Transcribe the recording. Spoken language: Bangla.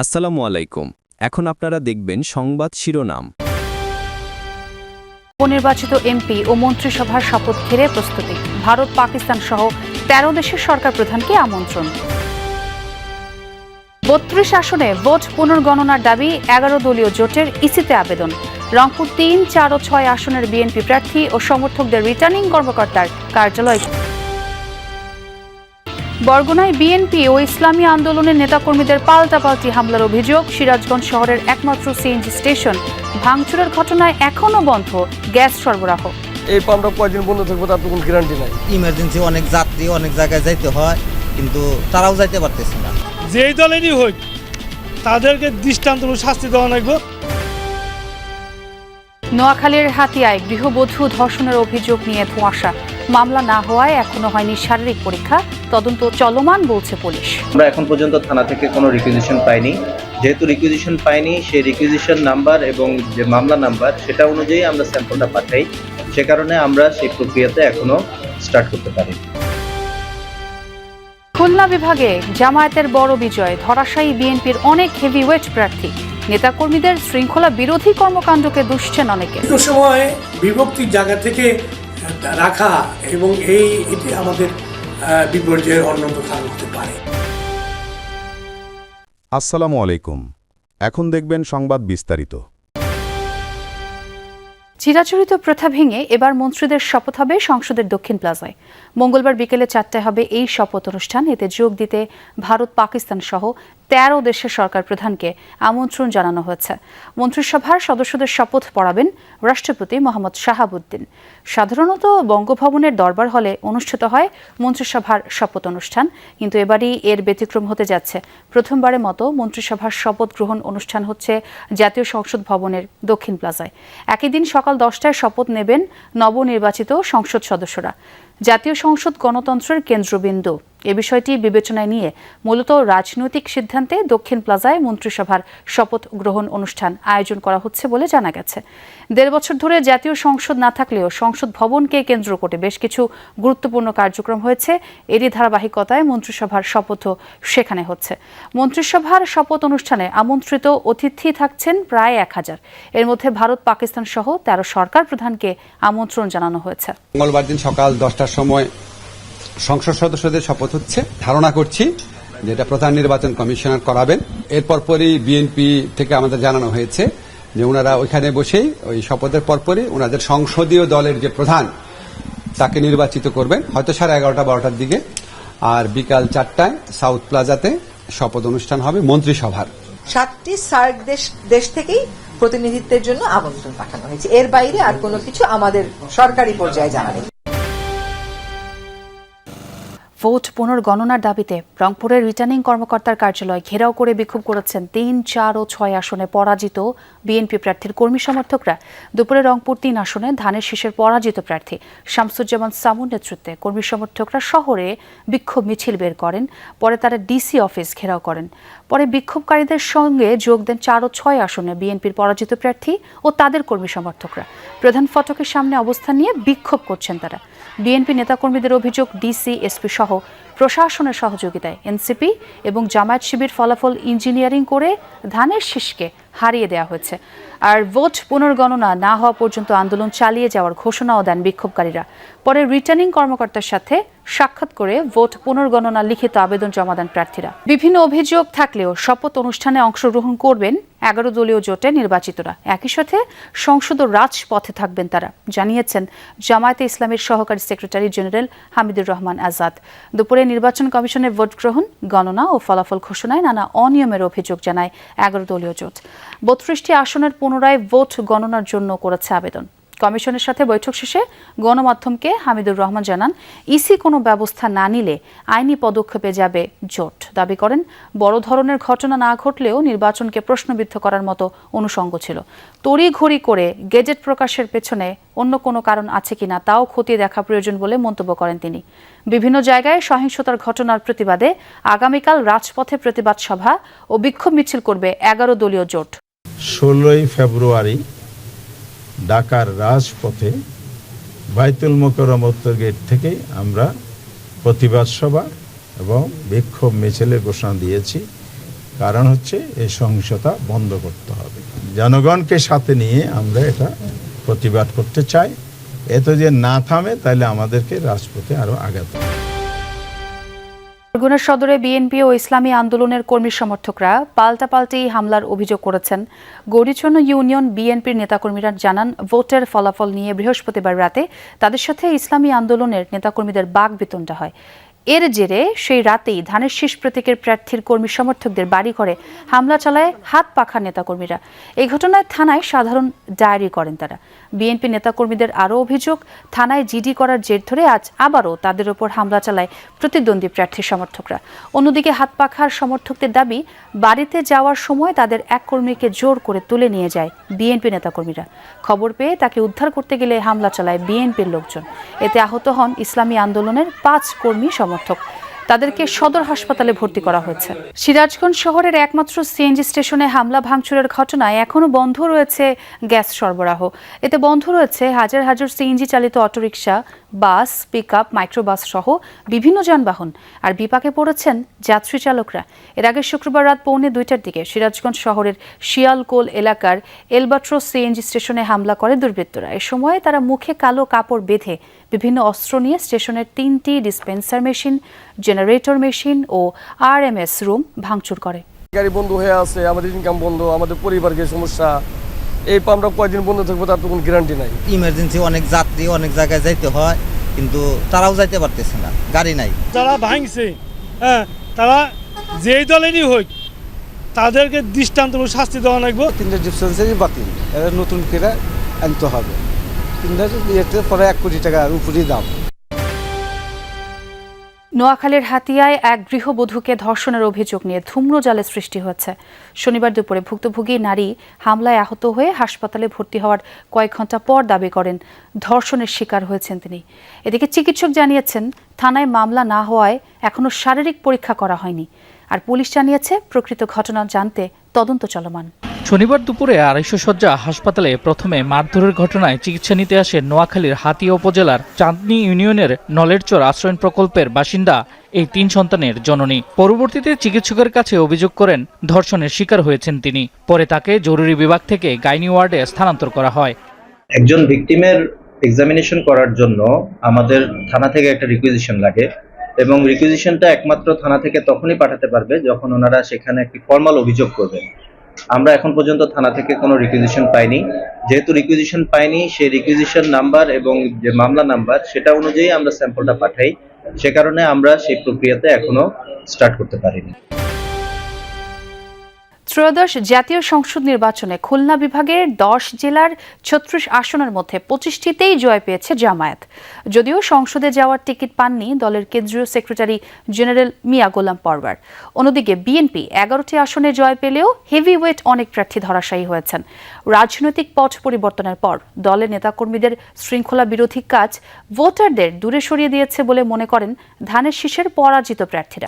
আসসালামু আলাইকুম। এখন আপনারা দেখবেন সংবাদ শিরোনাম। নির্বাচিত এমপি ও মন্ত্রিসভার শপথ ঘিরে প্রস্তুতি। ভারত, পাকিস্তান সহ ১৩ দেশের সরকার প্রধানকে আমন্ত্রণ। ৩২ আসনে ভোট পুনর্গণনার দাবি ১১ দলীয় জোটের ইসিতে আবেদন। রংপুর ৩, ৪ ও ৬ আসনের বিএনপি প্রার্থী ও সমর্থকদের রিটার্নিং কর্মকর্তার কার্যালয়। বরগুনায় বিএনপি ও ইসলামী আন্দোলনের নেতাকর্মীদের পাল্টাপাল্টি হামলার অভিযোগ। সিরাজগঞ্জ শহরের একমাত্র সিএনজি স্টেশন ভাঙচুরের ঘটনায় এখনও বন্ধ গ্যাস সরবরাহ। এই পাম্পটা কয়দিন বন্ধ থাকবে তার তো কোনো গ্যারান্টি নাই। ইমার্জেন্সি অনেক যাত্রী অনেক জায়গায় যাইতে হয়, কিন্তু তারাও যাইতে পারতেছে না। যেই দলেরই হোক তাদেরকে দৃষ্টান্তমূলক শাস্তি দেওয়া লাগবে। নোয়াখালীর হাতিয়ায় গৃহবধূ ধর্ষণের অভিযোগ নিয়ে ধোঁয়াশা। মামলা না হওয়ায় এখনো হয়নি শারীরিক পরীক্ষা, তদন্ত চলমান বলছে পুলিশ। আমরা এখন পর্যন্ত থানা থেকে কোনো রিকুইজিশন পাইনি। যেহেতু রিকুইজিশন পাইনি, সেই রিকুইজিশন নাম্বার এবং যে মামলা নাম্বার সেটা অনুযায়ী আমরা স্যাম্পলটা পাঠাই। সে কারণে আমরা সেই প্রক্রিয়াতে এখনো স্টার্ট করতে পারি। খুলনা বিভাগে জামায়াতের বড় বিজয়, ধরাশায়ী বিএনপির অনেক হেভিওয়েট প্রার্থী। নেতাকর্মীদের শৃঙ্খলা বিরোধী কর্মকাণ্ডকে দুষছেন অনেকে। একটু সময় বিভক্তির জায়গা থেকে রাখা এবং এটি আমাদের বিপর্যয়ের অন্যতম কারণ হতে পারে। আসসালামু আলাইকুম। এখন দেখবেন সংবাদ বিস্তারিত। চিরাচরিত প্রথা ভেঙে এবার মন্ত্রীদের শপথ হবে সংসদের দক্ষিণ প্লাজায়। মঙ্গলবার বিকেলে ৪টায় হবে এই শপথ অনুষ্ঠান। এতে যোগ দিতে ভারত, পাকিস্তান সহ ১৩ দেশের সরকার প্রধানকে আমন্ত্রণ জানানো হয়েছে। মন্ত্রিসভার সদস্যদের শপথ পড়াবেন রাষ্ট্রপতি মোহাম্মদ শাহাবুদ্দিন। সাধারণত বঙ্গভবনের দরবার হলে অনুষ্ঠিত হয় মন্ত্রিসভার শপথ অনুষ্ঠান, কিন্তু এবারই এর ব্যতিক্রম হতে যাচ্ছে। প্রথমবারের মতো মন্ত্রিসভার শপথ গ্রহণ অনুষ্ঠান হচ্ছে জাতীয় সংসদ ভবনের দক্ষিণ প্লাজায়। একই দিন সকাল ১০টায় শপথ নেবেন নবনির্বাচিত সংসদ সদস্যরা। জাতীয় সংসদ গণতন্ত্রের কেন্দ্রবিন্দু। এ বিষয়টি বিবেচনায় নিয়ে মূলত রাজনৈতিক সিদ্ধান্তে দক্ষিণ প্লাজায় মন্ত্রিসভার শপথ গ্রহণ অনুষ্ঠান আয়োজন করা হচ্ছে বলে জানা গেছে। ১.৫ বছর ধরে জাতীয় সংসদ না থাকলেও সংসদ ভবনকে কেন্দ্র করে বেশ কিছু গুরুত্বপূর্ণ কার্যক্রম হয়েছে। এরই ধারাবাহিকতায় মন্ত্রিসভার শপথও সেখানে হচ্ছে। মন্ত্রিসভার শপথ অনুষ্ঠানে আমন্ত্রিত অতিথি থাকছেন প্রায় ১,০০০। এর মধ্যে ভারত, পাকিস্তান সহ ১৩ সরকার প্রধানকে আমন্ত্রণ জানানো হয়েছে। মঙ্গলবার দিন সকাল 10টার সময় সংসদ সদস্যদের শপথ হচ্ছে। ধারণা করছি যেটা প্রধান নির্বাচন কমিশনার করাবেন। এরপর পরই বিএনপি থেকে আমাদের জানানো হয়েছে যে ওনারা ওইখানে বসেই ওই শপথের পরপরই ওনাদের সংসদীয় দলের যে প্রধান তাকে নির্বাচিত করবেন, হয়তো 11:30-12টার দিকে। আর বিকাল 4টায় সাউথ প্লাজাতে শপথ অনুষ্ঠান হবে মন্ত্রিসভার। 7টি সার্ক দেশ থেকেই প্রতিনিধিত্বের জন্য আমন্ত্রণ পাঠানো হয়েছে। এর বাইরে আর কোনো কিছু আমাদের সরকারি পর্যায়ে জানা নেই। ভোট পুনর্গণনার দাবিতে রংপুরের রিটার্নিং কর্মকর্তার কার্যালয় ঘেরাও করে বিক্ষোভ করেছেন ৩, ৪ ও ৬ আসনে পরাজিত বিএনপি প্রার্থীর কর্মী সমর্থকরা। দুপুরে রংপুর ৩ আসনে ধানের শীষের পরাজিত প্রার্থী শামসুজ্জামান সামুর নেতৃত্বে কর্মী সমর্থকরা শহরে বিক্ষোভ মিছিল বের করেন। পরে তারা ডিসি অফিস ঘেরাও করেন। পরে বিক্ষোভকারীদের সঙ্গে যোগ দেন ৪ ও ৬ আসনে বিএনপির পরাজিত প্রার্থী ও তাদের কর্মী সমর্থকরা। প্রধান ফটকের সামনে অবস্থান নিয়ে বিক্ষোভ করছেন তারা। বিএনপি নেতাকর্মীদের অভিযোগ, ডিসি, এসপি সহ প্রশাসনের সহযোগিতায় এনসিপি এবং জামায়াত শিবির ফলাফল ইঞ্জিনিয়ারিং করে ধানের শীষকে হারিয়ে দেওয়া হয়েছে। আর ভোট পুনর্গণনা না হওয়া পর্যন্ত আন্দোলন চালিয়ে যাওয়ার ঘোষণাও দেন বিক্ষোভকারীরা। পরে রিটার্নিং কর্মকর্তার সাথে সাক্ষাৎ করে ভোট পুনর্গণনা লিখিত আবেদন জমা দেন প্রার্থীরা। বিভিন্ন অভিযোগ থাকলেও শপথ অনুষ্ঠানে অংশগ্রহণ করবেন ১১ দলীয় জোটে নির্বাচিতরা। একই সাথে সংসদ ও রাজপথে থাকবেন তারা, জানিয়েছেন জামায়াতে ইসলামের সহকারী সেক্রেটারি জেনারেল হামিদুর রহমান আজাদ। দুপুরে নির্বাচন কমিশনের ভোট গ্রহণ, গণনা ও ফলাফল ঘোষণায় নানা অনিয়মের অভিযোগ জানায় ১১ দলীয় জোট। ৩২টি আসনের পুনরায় ভোট গণনার জন্য করেছে আবেদন। কমিশনের সাথে বৈঠক শেষে গণমাধ্যমকে হামিদুর রহমান জানান, ইসি কোনো ব্যবস্থা না নিলে আইনি পদক্ষেপে যাবে জোট। দাবি করেন, বড় ধরনের ঘটনা না ঘটলেও নির্বাচনকে প্রশ্নবিদ্ধ করার মতো অনুষঙ্গ ছিল। তড়িঘড়ি করে গেজেট প্রকাশের পেছনে অন্য কোনো কারণ আছে কিনা তাও খতিয়ে দেখা প্রয়োজন বলে মন্তব্য করেন তিনি। বিভিন্ন জায়গায় সহিংসতার ঘটনার প্রতিবাদে আগামীকাল রাজপথে প্রতিবাদ সভা ও বিক্ষোভ মিছিল করবে ১১ দলীয় জোট। 16ই ফেব্রুয়ারি ঢাকার রাজপথে বাইতুল মোকাররম উত্তর গেট থেকে আমরা প্রতিবাদ সভা এবং বিক্ষোভ মিছিলের ঘোষণা দিয়েছি। কারণ হচ্ছে এই সহিংসতা বন্ধ করতে হবে। জনগণকে সাথে নিয়ে আমরা এটা প্রতিবাদ করতে চাই। এত যে না থামে তাহলে আমাদেরকে রাজপথে আরো আগাতে হবে। বরগুনা সদরে বিএনপি ও ইসলামী আন্দোলনের কর্মী সমর্থকরা পাল্টাপাল্টি হামলার অভিযোগ করেছেন। গৌরীচন্ন ইউনিয়ন বিএনপির নেতাকর্মীরা জানান, ভোটের ফলাফল নিয়ে বৃহস্পতিবার রাতে তাদের সাথে ইসলামী আন্দোলনের নেতাকর্মীদের বাকবিতণ্ডা হয়। এর জেরে সেই রাতেই ধানের শীষ প্রতীকের প্রার্থীর কর্মী সমর্থকদের বাড়ি ঘরে হামলা চালায় হাত পাখা নেতাকর্মীরা। এই ঘটনায় থানায় সাধারণ ডায়েরি করেন তারা। বিএনপি নেতাকর্মীদের আরও অভিযোগ, থানায় জিডি করার জের ধরে আজ আবারও তাদের ওপর হামলা চালায় প্রতিদ্বন্দ্বী প্রার্থীর সমর্থকরা। অন্যদিকে হাত পাখার সমর্থকদের দাবি, বাড়িতে যাওয়ার সময় তাদের এক কর্মীকে জোর করে তুলে নিয়ে যায় বিএনপি নেতাকর্মীরা। খবর পেয়ে তাকে উদ্ধার করতে গেলে হামলা চালায় বিএনপির লোকজন। এতে আহত হন ইসলামী আন্দোলনের 5 কর্মী সমর্থক। তাদেরকে সদর হাসপাতালে ভর্তি করা হয়েছে। সিরাজগঞ্জ শহরের একমাত্র সিএনজি স্টেশনে হামলা ভাঙচুরের ঘটনায় এখনও বন্ধ রয়েছে গ্যাস সরবরাহ। এতে বন্ধ রয়েছে হাজার হাজার সিএনজি চালিত অটোরিকশা, বাস, পিকআপ, মাইক্রোবাস সহ বিভিন্ন যানবাহন। আর বিপাকে পড়েছেন যাত্রী চালকরা। এর আগে শুক্রবার রাত 1:45টার দিকে সিরাজগঞ্জ শহরের শিয়ালকোল এলাকার এলবাট্রস সিএনজি স্টেশনে হামলা করে দুর্বৃত্তরা। এ সময় তারা মুখে কালো কাপড় বেঁধে বিভিন্ন অস্ত্র নিয়ে স্টেশনের 3টি ডিসপেন্সার মেশিন, জেনারেটর মেশিন ও আরএমএস রুম ভাঙচুর করে। গাড়ি বন্ধ হয়ে আছে, আমাদের ইনকাম বন্ধ, আমাদের পরিবারের সমস্যা। এই পাম্পটা কয়দিন বন্ধ থাকবো তার তো কোনো গ্যারান্টি নাই। ইমার্জেন্সি অনেক যাত্রী অনেক জায়গায় যাইতে হয়, কিন্তু তারাও যাইতে পারতেছে না, গাড়ি নাই। যারা ভাঙছে, তারা যেই দলেরই হোক, তাদেরকে দৃষ্টান্তমূলক শাস্তি দেওয়া লাগবে। 3টা ডিসপেন্সারি বাতিল, এরা নতুন করে আনতে হবে। 3টা ইয়েতে পরে 1 কোটি টাকার উপরেই দাম। নোয়াখালীর হাতিয়ায় এক গৃহবধূকে ধর্ষণের অভিযোগ নিয়ে ধূম্রজালে সৃষ্টি হয়েছে। শনিবার দুপুরে ভুক্তভোগী নারী হামলায় আহত হয়ে হাসপাতালে ভর্তি হওয়ার কয়েক ঘন্টা পর দাবি করেন ধর্ষণের শিকার হয়েছেন তিনি। এদিকে চিকিৎসক জানিয়েছেন, থানায় মামলা না হওয়ায় এখনও শারীরিক পরীক্ষা করা হয়নি। আর পুলিশ জানিয়েছে, প্রকৃত ঘটনা জানতে তদন্ত চলমান। শনিবার দুপুরে 250 শয্যা হাসপাতালে প্রথমে মারধরের ঘটনায় চিকিৎসা নিতে আসেন নোয়াখালীর হাতিয়া উপজেলার চাঁদনী ইউনিয়নের নলেরচর আশ্রয়ণ প্রকল্পের বাসিন্দা এই 3 সন্তানের জননী। পরবর্তীতে চিকিৎসকের কাছে অভিযোগ করেন ধর্ষণের শিকার হয়েছেন তিনি। পরে তাকে জরুরি বিভাগ থেকে গাইনি ওয়ার্ডে স্থানান্তর করা হয়। একজন ভিকটিমের এক্সামিনেশন করার জন্য আমাদের থানা থেকে একটা রিকুইজিশন লাগে, এবং রিকুইজিশনটা একমাত্র থানা থেকে তখনই পাঠাতে পারবে যখন ওনারা সেখানে একটি ফর্মাল অভিযোগ করবেন। আমরা এখন পর্যন্ত থানা থেকে কোনো রিকুইজিশন পাইনি। যেহেতু রিকুইজিশন পাইনি, সেই রিকুইজিশন নাম্বার এবং যে মামলা নাম্বার সেটা অনুযায়ী আমরা স্যাম্পলটা পাঠাই। সে কারণে আমরা সেই প্রক্রিয়াতে এখনো স্টার্ট করতে পারিনি। ত্রয়োদশ জাতীয় সংসদ নির্বাচনে খুলনা বিভাগের 10 জেলার 36 আসনের মধ্যে 25টিতেই জয় পেয়েছে জামায়াত। যদিও সংসদে যাওয়ার টিকিট পাননি দলের কেন্দ্রীয় সেক্রেটারি জেনারেল মিয়া গোলাম পরওয়ার। অন্যদিকে বিএনপি 11টি আসনে জয় পেলেও হেভিওয়েট অনেক প্রার্থী ধরাশায়ী হয়েছেন। রাজনৈতিক পথ পরিবর্তনের পর দলের নেতাকর্মীদের শৃঙ্খলা বিরোধী কাজ ভোটারদের দূরে সরিয়ে দিয়েছে বলে মনে করেন ধানের শীষের পরাজিত প্রার্থীরা।